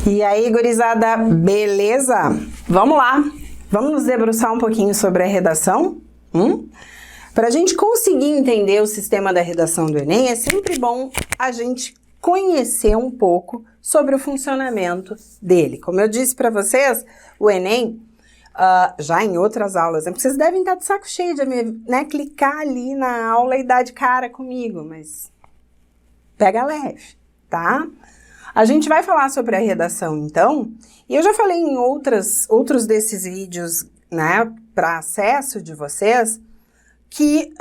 E aí, gurizada, beleza? Vamos lá, vamos nos debruçar um pouquinho sobre a redação? Para a gente conseguir entender o sistema da redação do Enem, é sempre bom a gente conhecer um pouco sobre o funcionamento dele. Como eu disse para vocês, o Enem, já em outras aulas, vocês devem estar de saco cheio de clicar ali na aula e dar de cara comigo, mas pega leve, tá? A gente vai falar sobre a redação, então, e eu já falei em outros desses vídeos, né, para acesso de vocês, que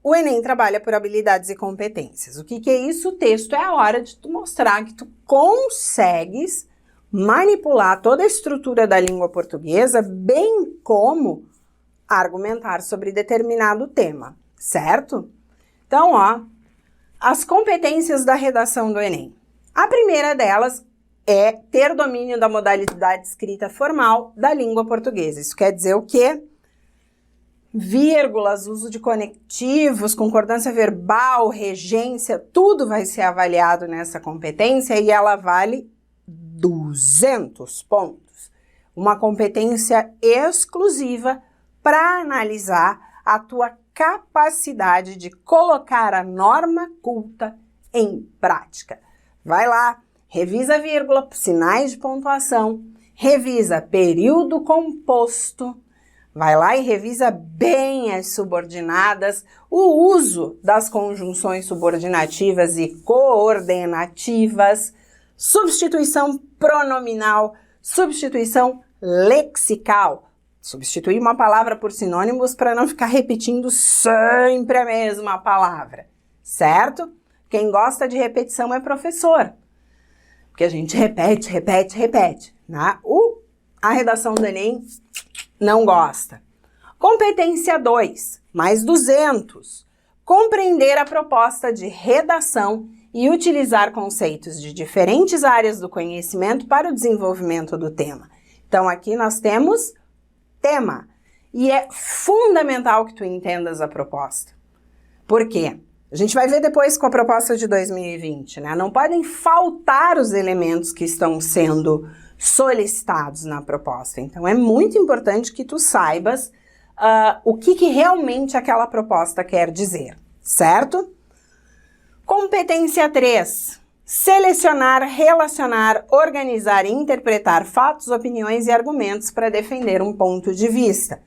o Enem trabalha por habilidades e competências. O que é isso? O texto é a hora de tu mostrar que tu consegues manipular toda a estrutura da língua portuguesa, bem como argumentar sobre determinado tema, certo? Então, as competências da redação do Enem. A primeira delas é ter domínio da modalidade escrita formal da língua portuguesa. Isso quer dizer o quê? Vírgulas, uso de conectivos, concordância verbal, regência, tudo vai ser avaliado nessa competência e ela vale 200 pontos. Uma competência exclusiva para analisar a tua capacidade de colocar a norma culta em prática. Vai lá, revisa vírgula, sinais de pontuação, revisa período composto, vai lá e revisa bem as subordinadas, o uso das conjunções subordinativas e coordenativas, substituição pronominal, substituição lexical. Substituir uma palavra por sinônimos para não ficar repetindo sempre a mesma palavra, certo? Quem gosta de repetição é professor, porque a gente repete, né? A redação do Enem não gosta. Competência 2, mais 200. Compreender a proposta de redação e utilizar conceitos de diferentes áreas do conhecimento para o desenvolvimento do tema. Então, aqui nós temos tema. E é fundamental que tu entendas a proposta. Por quê? A gente vai ver depois com a proposta de 2020, né? Não podem faltar os elementos que estão sendo solicitados na proposta. Então, é muito importante que tu saibas o que realmente aquela proposta quer dizer, certo? Competência 3. Selecionar, relacionar, organizar e interpretar fatos, opiniões e argumentos para defender um ponto de vista.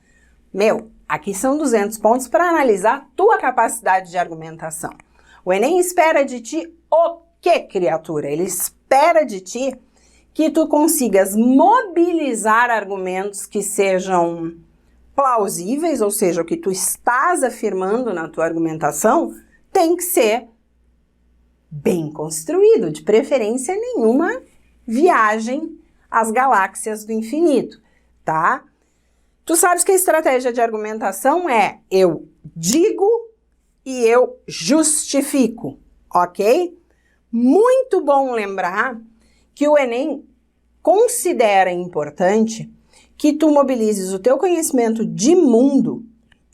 Aqui são 200 pontos para analisar tua capacidade de argumentação. O Enem espera de ti o quê, criatura? Ele espera de ti que tu consigas mobilizar argumentos que sejam plausíveis, ou seja, o que tu estás afirmando na tua argumentação tem que ser bem construído, de preferência nenhuma viagem às galáxias do infinito, tá? Tu sabes que a estratégia de argumentação é eu digo e eu justifico, ok? Muito bom lembrar que o Enem considera importante que tu mobilizes o teu conhecimento de mundo,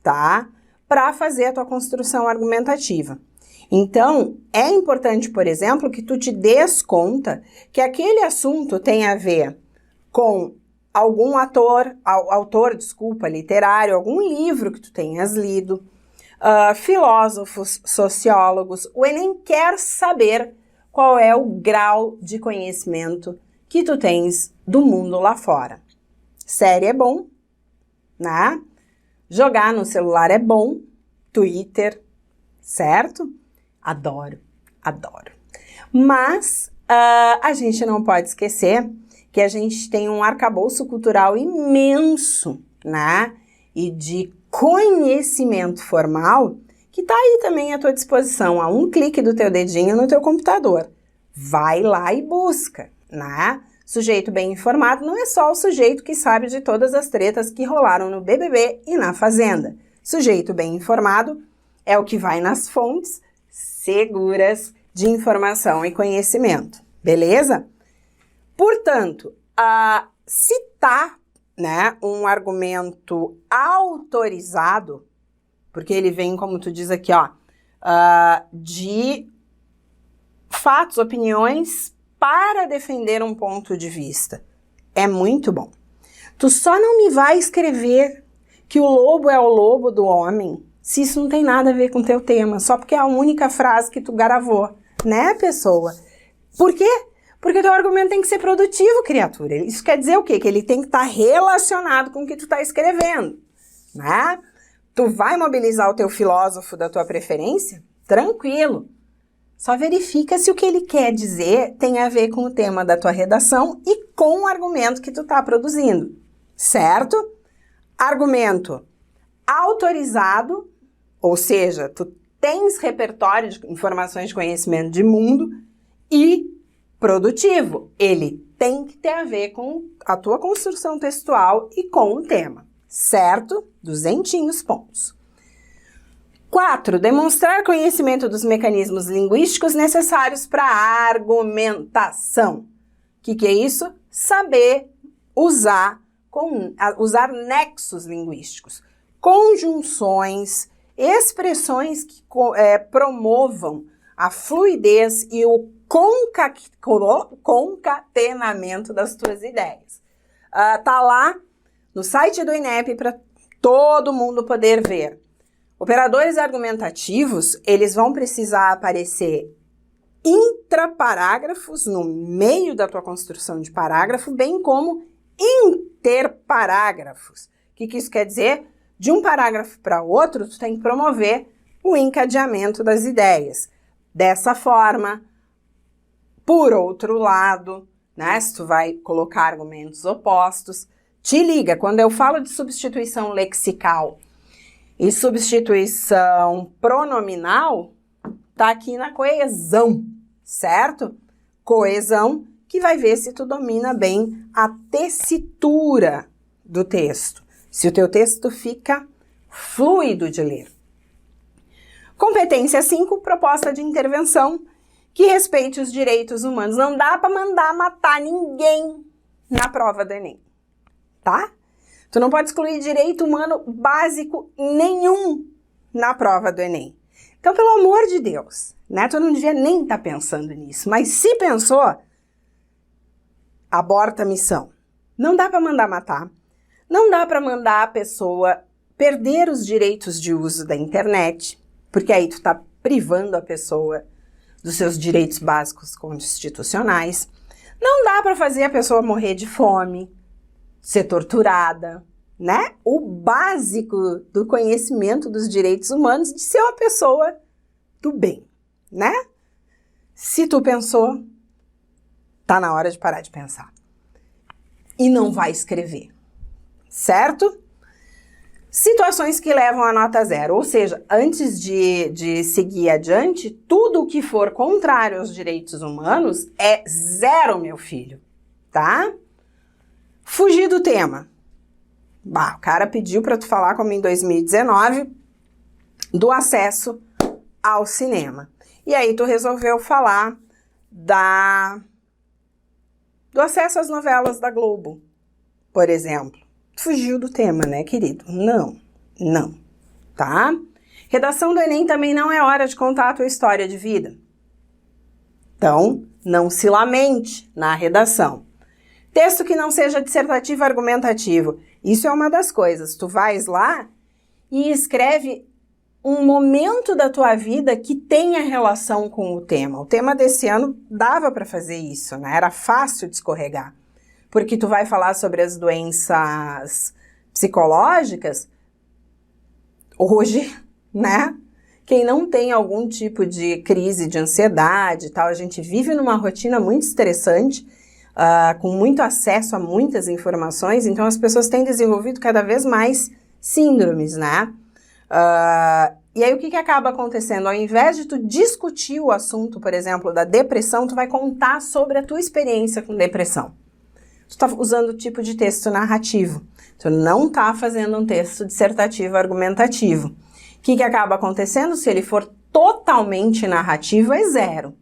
tá? Para fazer a tua construção argumentativa. Então, é importante, por exemplo, que tu te des conta que aquele assunto tem a ver com algum autor literário, algum livro que tu tenhas lido, filósofos, sociólogos. O Enem quer saber qual é o grau de conhecimento que tu tens do mundo lá fora. Série é bom, né? Jogar no celular é bom, Twitter, certo? Adoro. Mas a gente não pode esquecer que a gente tem um arcabouço cultural imenso, né? E de conhecimento formal que está aí também à tua disposição, a um clique do teu dedinho no teu computador. Vai lá e busca, né? Sujeito bem informado não é só o sujeito que sabe de todas as tretas que rolaram no BBB e na Fazenda. Sujeito bem informado é o que vai nas fontes seguras de informação e conhecimento, beleza? Portanto, citar, né, um argumento autorizado, porque ele vem, como tu diz aqui, de fatos, opiniões para defender um ponto de vista. É muito bom. Tu só não me vai escrever que o lobo é o lobo do homem se isso não tem nada a ver com o teu tema, só porque é a única frase que tu gravou, né, pessoa? Por quê? Porque teu argumento tem que ser produtivo, criatura. Isso quer dizer o quê? Que ele tem que estar relacionado com o que tu está escrevendo, né? Tu vai mobilizar o teu filósofo da tua preferência? Tranquilo. Só verifica se o que ele quer dizer tem a ver com o tema da tua redação e com o argumento que tu está produzindo, certo? Argumento autorizado, ou seja, tu tens repertório de informações de conhecimento de mundo, e produtivo. Ele tem que ter a ver com a tua construção textual e com o tema, certo? 200 pontos. 4. Demonstrar conhecimento dos mecanismos linguísticos necessários para a argumentação. O que é isso? Saber usar nexos linguísticos, conjunções, expressões que promovam a fluidez e o concatenamento das tuas ideias. Tá lá no site do INEP para todo mundo poder ver. Operadores argumentativos, eles vão precisar aparecer intraparágrafos no meio da tua construção de parágrafo, bem como interparágrafos. O que isso quer dizer? De um parágrafo para outro, tu tem que promover o encadeamento das ideias. Dessa forma, por outro lado, né, se tu vai colocar argumentos opostos, te liga, quando eu falo de substituição lexical e substituição pronominal, tá aqui na coesão, certo? Coesão, que vai ver se tu domina bem a tessitura do texto, se o teu texto fica fluido de ler. Competência 5, proposta de intervenção que respeite os direitos humanos. Não dá para mandar matar ninguém na prova do Enem, tá? Tu não pode excluir direito humano básico nenhum na prova do Enem. Então, pelo amor de Deus, né? Tu não devia nem estar pensando nisso, mas se pensou, aborta a missão. Não dá para mandar matar, não dá para mandar a pessoa perder os direitos de uso da internet, porque aí tu tá privando a pessoa dos seus direitos básicos constitucionais. Não dá para fazer a pessoa morrer de fome, ser torturada, né? O básico do conhecimento dos direitos humanos de ser uma pessoa do bem, né? Se tu pensou, tá na hora de parar de pensar. E não vai escrever, certo? Situações que levam a nota 0, ou seja, antes de seguir adiante, tudo o que for contrário aos direitos humanos é 0, meu filho, tá? Fugir do tema. Bah, o cara pediu para tu falar, como em 2019, do acesso ao cinema. E aí tu resolveu falar do acesso às novelas da Globo, por exemplo. Fugiu do tema, né, querido? Não, tá? Redação do Enem também não é hora de contar a tua história de vida. Então, não se lamente na redação. Texto que não seja dissertativo argumentativo. Isso é uma das coisas. Tu vais lá e escreve um momento da tua vida que tenha relação com o tema. O tema desse ano dava para fazer isso, né? Era fácil de escorregar. Porque tu vai falar sobre as doenças psicológicas, hoje, né? Quem não tem algum tipo de crise de ansiedade e tal, a gente vive numa rotina muito estressante, com muito acesso a muitas informações, então as pessoas têm desenvolvido cada vez mais síndromes, né? E aí o que acaba acontecendo? Ao invés de tu discutir o assunto, por exemplo, da depressão, tu vai contar sobre a tua experiência com depressão. Tu tá usando o tipo de texto narrativo. Tu não tá fazendo um texto dissertativo argumentativo. O que acaba acontecendo? Se ele for totalmente narrativo, é 0,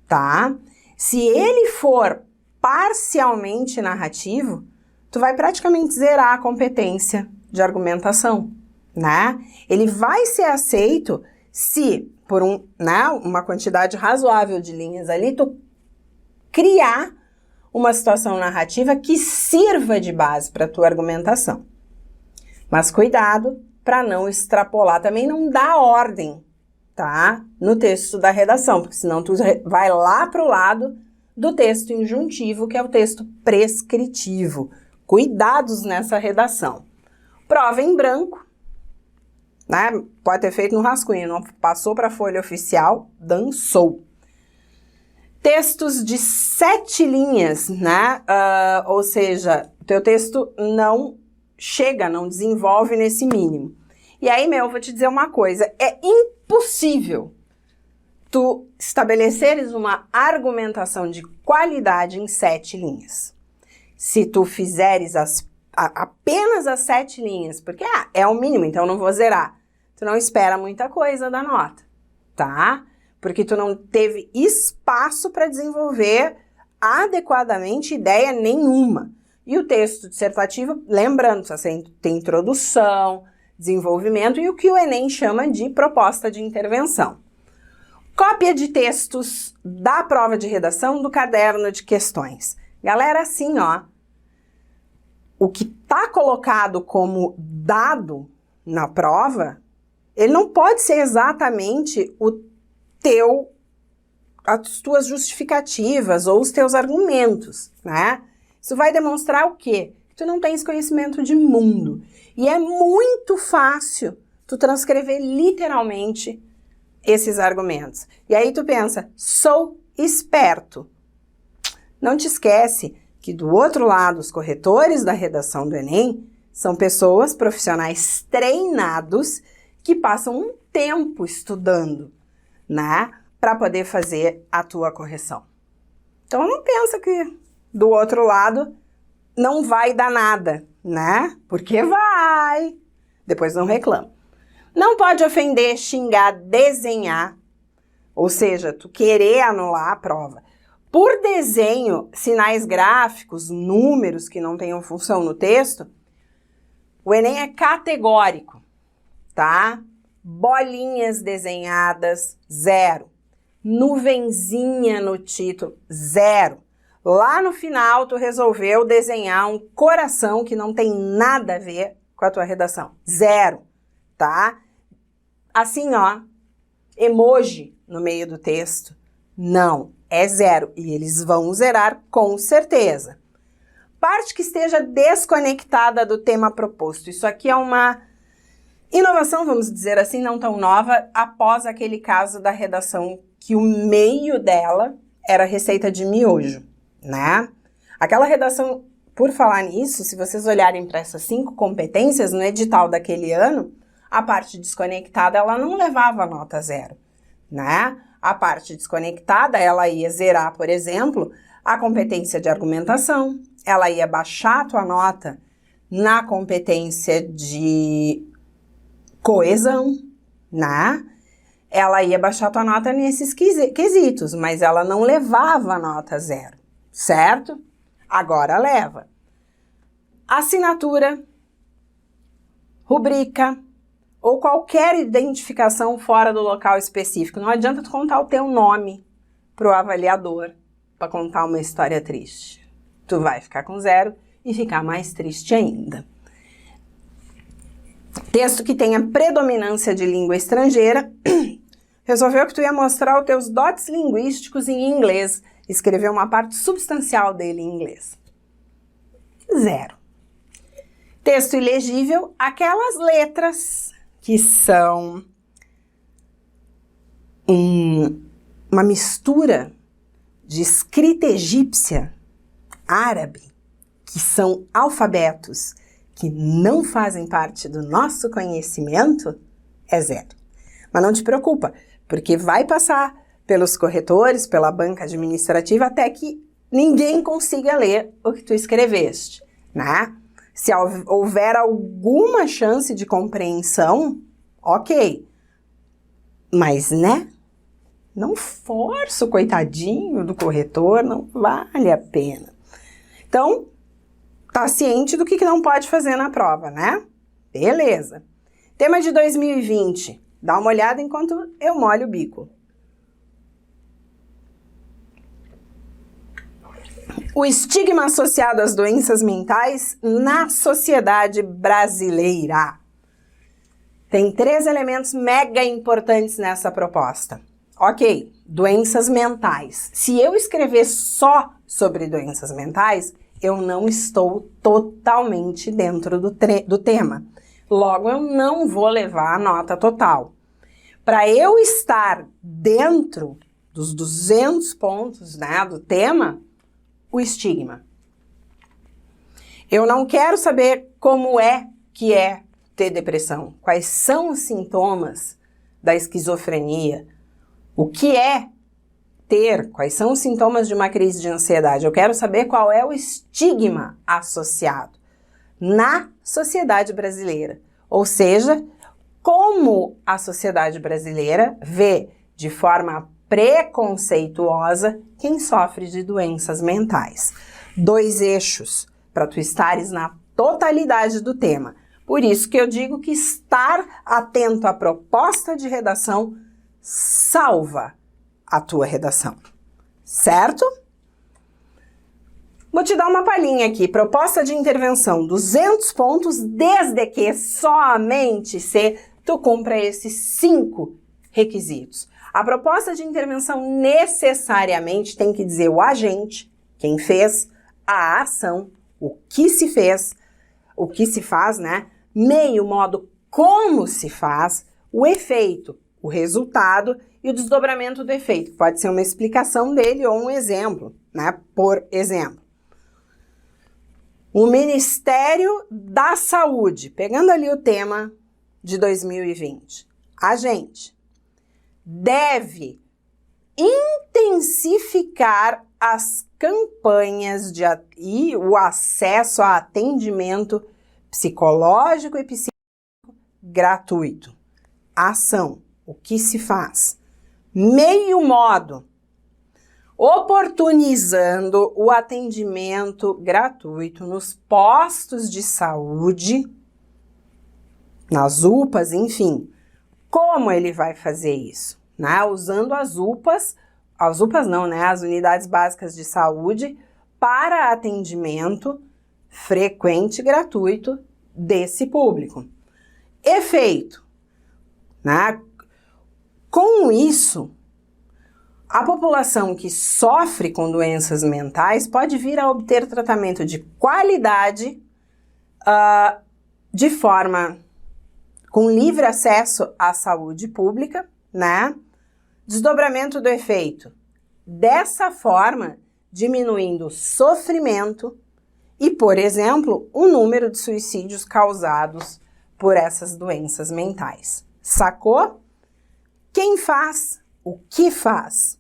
tá? Se ele for parcialmente narrativo, tu vai praticamente zerar a competência de argumentação, né? Ele vai ser aceito se, por uma quantidade razoável de linhas ali, tu criar uma situação narrativa que sirva de base para a tua argumentação. Mas cuidado para não extrapolar, também não dá ordem, tá? No texto da redação, porque senão tu vai lá para o lado do texto injuntivo, que é o texto prescritivo. Cuidados nessa redação. Prova em branco, né? Pode ter feito no rascunho, não passou para a folha oficial, dançou. Textos de 7 linhas, né? Ou seja, o teu texto não chega, não desenvolve nesse mínimo. E aí, eu vou te dizer uma coisa, é impossível tu estabeleceres uma argumentação de qualidade em 7 linhas. Se tu fizeres apenas as 7 linhas, porque é o mínimo, então não vou zerar, tu não espera muita coisa da nota, tá? Porque tu não teve espaço para desenvolver adequadamente ideia nenhuma. E o texto dissertativo, lembrando, tem introdução, desenvolvimento e o que o Enem chama de proposta de intervenção. Cópia de textos da prova de redação do caderno de questões. Galera, assim, ó, o que está colocado como dado na prova, ele não pode ser exatamente as tuas justificativas ou os teus argumentos, né? Isso vai demonstrar o quê? Que tu não tens conhecimento de mundo. E é muito fácil tu transcrever literalmente esses argumentos. E aí tu pensa, sou esperto. Não te esquece que do outro lado, os corretores da redação do Enem são pessoas, profissionais treinados que passam um tempo estudando, né, para poder fazer a tua correção. Então não pensa que do outro lado não vai dar nada, né? Porque vai. Depois não reclama. Não pode ofender, xingar, desenhar, ou seja, tu querer anular a prova. Por desenho, sinais gráficos, números que não tenham função no texto, o Enem é categórico, tá? Bolinhas desenhadas, 0. Nuvenzinha no título, 0. Lá no final, tu resolveu desenhar um coração que não tem nada a ver com a tua redação, 0, tá? Assim, ó, emoji no meio do texto, não, é 0. E eles vão zerar com certeza. Parte que esteja desconectada do tema proposto. Isso aqui é uma inovação, vamos dizer assim, não tão nova, após aquele caso da redação que o meio dela era receita de miojo, né? Aquela redação, por falar nisso, se vocês olharem para essas 5 competências, no edital daquele ano, a parte desconectada, ela não levava nota 0, né? A parte desconectada, ela ia zerar, por exemplo, a competência de argumentação, ela ia baixar a tua nota na competência de coesão, né? Ela ia baixar a tua nota nesses quesitos, mas ela não levava a nota 0, certo? Agora leva. Assinatura, rubrica ou qualquer identificação fora do local específico. Não adianta tu contar o teu nome pro avaliador para contar uma história triste. Tu vai ficar com 0 e ficar mais triste ainda. Texto que tenha predominância de língua estrangeira. Resolveu que tu ia mostrar os teus dotes linguísticos em inglês. Escrever uma parte substancial dele em inglês. 0. Texto ilegível, aquelas letras que são uma mistura de escrita egípcia, árabe, que são alfabetos que não fazem parte do nosso conhecimento, é 0. Mas não te preocupa, porque vai passar pelos corretores, pela banca administrativa, até que ninguém consiga ler o que tu escreveste, né? Se houver alguma chance de compreensão, ok. Mas, né? Não força o coitadinho do corretor, não vale a pena. Então, tá ciente do que não pode fazer na prova, né? Beleza. Tema de 2020. Dá uma olhada enquanto eu molho o bico. O estigma associado às doenças mentais na sociedade brasileira. Tem 3 elementos mega importantes nessa proposta. Ok, doenças mentais. Se eu escrever só sobre doenças mentais, eu não estou totalmente dentro do tema. Logo, eu não vou levar a nota total. Para eu estar dentro dos 200 pontos, né, do tema, o estigma. Eu não quero saber como é que é ter depressão, quais são os sintomas da esquizofrenia, o que é ter, quais são os sintomas de uma crise de ansiedade. Eu quero saber qual é o estigma associado na sociedade brasileira, ou seja, como a sociedade brasileira vê de forma preconceituosa quem sofre de doenças mentais. 2 eixos para tu estares na totalidade do tema. Por isso que eu digo que estar atento à proposta de redação salva a tua redação, certo? Vou te dar uma palhinha aqui. Proposta de intervenção, 200 pontos, desde que somente se tu cumpra esses 5 requisitos. A proposta de intervenção necessariamente tem que dizer o agente, quem fez, a ação, o que se fez, o que se faz, né? Meio, modo, como se faz, o efeito, o resultado e o desdobramento do efeito. Pode ser uma explicação dele ou um exemplo, né? Por exemplo, o Ministério da Saúde, pegando ali o tema de 2020, agente deve intensificar as campanhas e o acesso a atendimento psicológico e psíquico gratuito. Ação, o que se faz? Meio modo, oportunizando o atendimento gratuito nos postos de saúde, nas UPAs, enfim. Como ele vai fazer isso? Né? Usando as UPAs não, né? As unidades básicas de saúde para atendimento frequente e gratuito desse público. Efeito, né? Com isso, a população que sofre com doenças mentais pode vir a obter tratamento de qualidade de forma com livre acesso à saúde pública, né? Desdobramento do efeito. Dessa forma, diminuindo o sofrimento e, por exemplo, o número de suicídios causados por essas doenças mentais. Sacou? Quem faz? O que faz?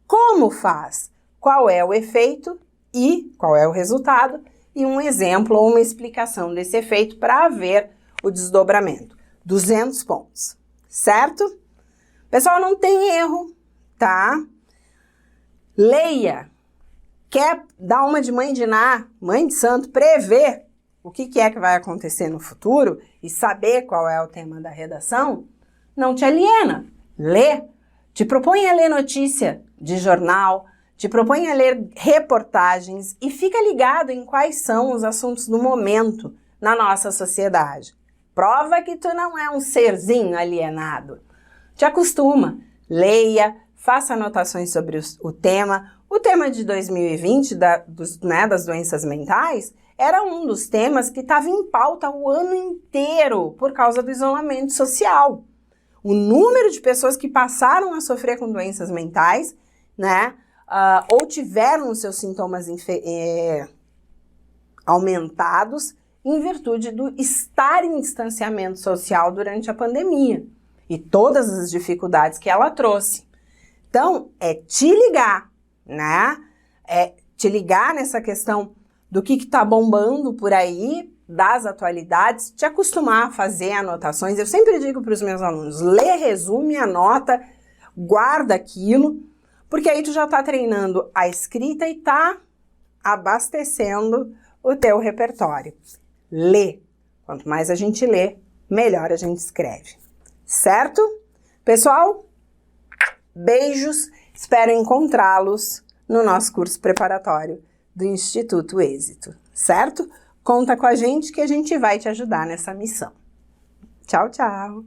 Como faz? Qual é o efeito e qual é o resultado? E um exemplo ou uma explicação desse efeito para ver o desdobramento. 200 pontos, certo? Pessoal, não tem erro, tá? Leia. Quer dar uma de mãe de Ná, mãe de santo, prever o que é que vai acontecer no futuro e saber qual é o tema da redação? Não te aliena. Lê. Te propõe a ler notícia de jornal, te propõe a ler reportagens e fica ligado em quais são os assuntos do momento na nossa sociedade. Prova que tu não é um serzinho alienado. Te acostuma, leia, faça anotações sobre o tema. O tema de 2020 das doenças mentais era um dos temas que estava em pauta o ano inteiro por causa do isolamento social. O número de pessoas que passaram a sofrer com doenças mentais, né, ou tiveram os seus sintomas aumentados em virtude do estar em distanciamento social durante a pandemia e todas as dificuldades que ela trouxe. Então, é te ligar, né? É te ligar nessa questão do que está bombando por aí, das atualidades, te acostumar a fazer anotações. Eu sempre digo para os meus alunos, lê, resume, anota, guarda aquilo, porque aí tu já está treinando a escrita e está abastecendo o teu repertório. Lê. Quanto mais a gente lê, melhor a gente escreve. Certo? Pessoal, beijos. Espero encontrá-los no nosso curso preparatório do Instituto Êxito, certo? Conta com a gente que a gente vai te ajudar nessa missão. Tchau, tchau!